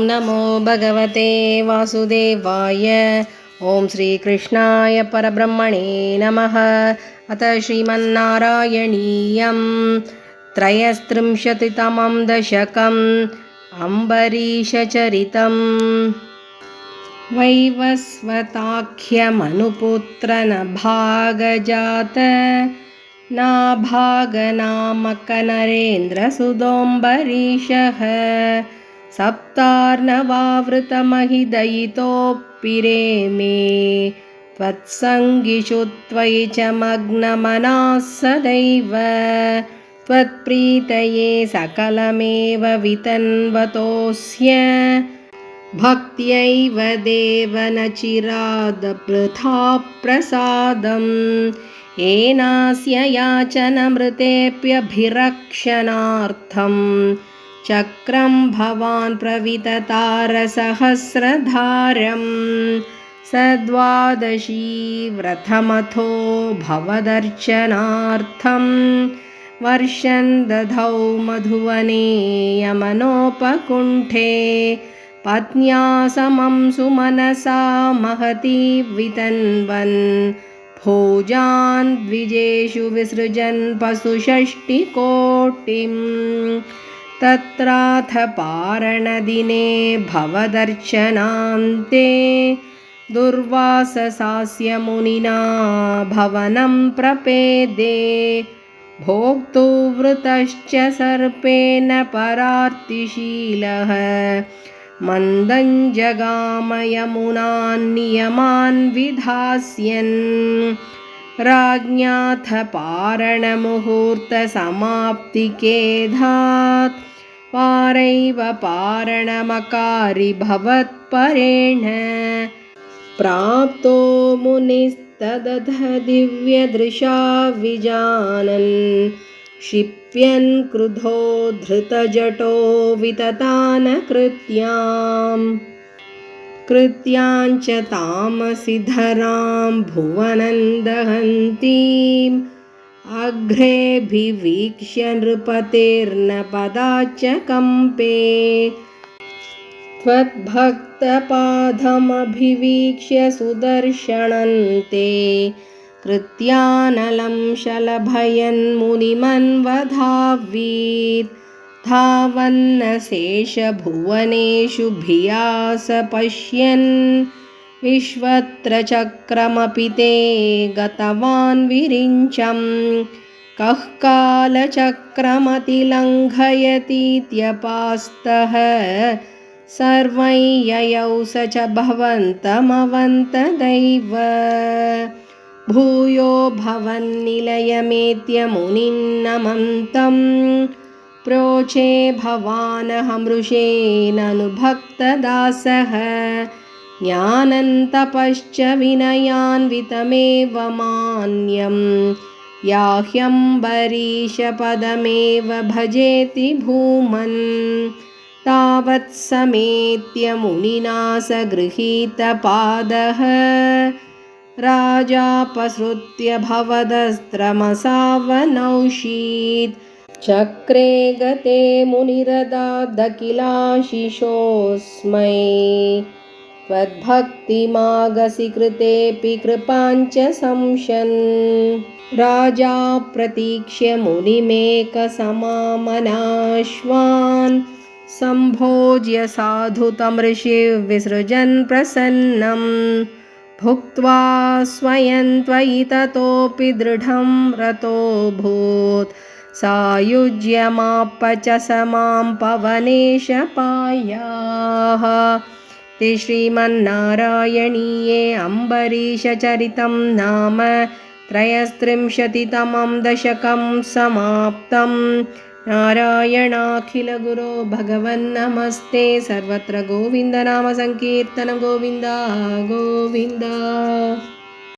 नमो भगवते वासुदेवाय। ॐ श्रीकृष्णाय परब्रह्मणे नमः। अथ श्रीमन्नारायणीयं त्रयस्त्रिंशतितमं दशकम् अम्बरीषचरितम्। वैवस्वताख्यमनुपुत्र नभागजात नाभागनामकनरेन्द्रसुतोऽम्बरीषः सप्तार्णवावृतमहिदयितोऽप्पिरेमे त्वत्सङ्गिषु त्वयि च मग्नमनाः सदैव त्वत्प्रीतये सकलमेव वितन्वतोऽस्य भक्त्यैव देव न चिरादपृथा प्रसादम् येनास्य याचनमृतेऽप्यभिरक्षणार्थं चक्रं भवान् प्रविततारसहस्रधारम् सद्वादशी व्रतमथो भवदर्चनार्थं वर्षं दधौ मधुवने यमनोपकुण्ठे पत्न्या समं सुमनसा महती वितन्वन् भोजान् द्विजेषु विसृजन् पशुषष्टिकोटिं तत्राथ पारणदिने भवदर्चनान्ते दुर्वाससास्य मुनिना भवनं प्रपेदे भोक्तुवृतश्च सर्पेण परार्तिशीलः मन्दं जगाम यमुनान् नियमान् विधास्यन् राज्ञाथ पारणमुहूर्तसमाप्तिकेधात् पारैव पारणमकारि भवत्परेण प्राप्तो मुनिस्तदथ दिव्यदृशा विजानन् क्षिप्यन् क्रुधो धृतजटो विततान कृत्याञ्च तामसिधरां भुवनं दहन्तीम् अग्रेऽभिवीक्ष्य नृपतेर्न पदाच्च कम्पे त्वद्भक्तपादमभिवीक्ष्य सुदर्शनन्ते कृत्यानलं शलभयन् मुनिमन्वधावीत् धावन्नशेषभुवनेषु भियास पश्यन् विश्वत्र चक्रमपि ते गतवान् विरिञ्चं कः कालचक्रमतिलङ्घयतीत्यपास्तः सर्वं ययौ स च भवन्तमवन्तदैव भूयो भवन्निलयमेत्य मुनिन्नमन्तं प्रोचे भवानहमृषेणनुभक्तदासः ज्ञानन्तपश्च विनयान्वितमेव मान्यं याह्यम्बरीशपदमेव भजेति भूमन् तावत् समेत्य मुनिना स गृहीतपादः राजापसृत्य भवदस्त्रमसावनौषीत् चक्रे गते मुनिरदादखिलाशिषोऽस्मै त्वद्भक्तिमागसि कृतेऽपि कृपाञ्च संशन् राजा प्रतीक्ष्य मुनिमेकसमामनाश्वान् सम्भोज्य साधु तमृषिर्विसृजन् प्रसन्नं भुक्त्वा स्वयं त्वयि ततोऽपि दृढं रतोऽभूत् सायुज्यमाप च समां पवनेशपायाः। ते श्रीमन्नारायणीये अम्बरीषचरितं नाम त्रयस्त्रिंशतितमं दशकं समाप्तं। नारायणाखिलगुरो भगवन्नमस्ते। सर्वत्र गोविन्दनामसङ्कीर्तनं गोविन्द गोविन्द।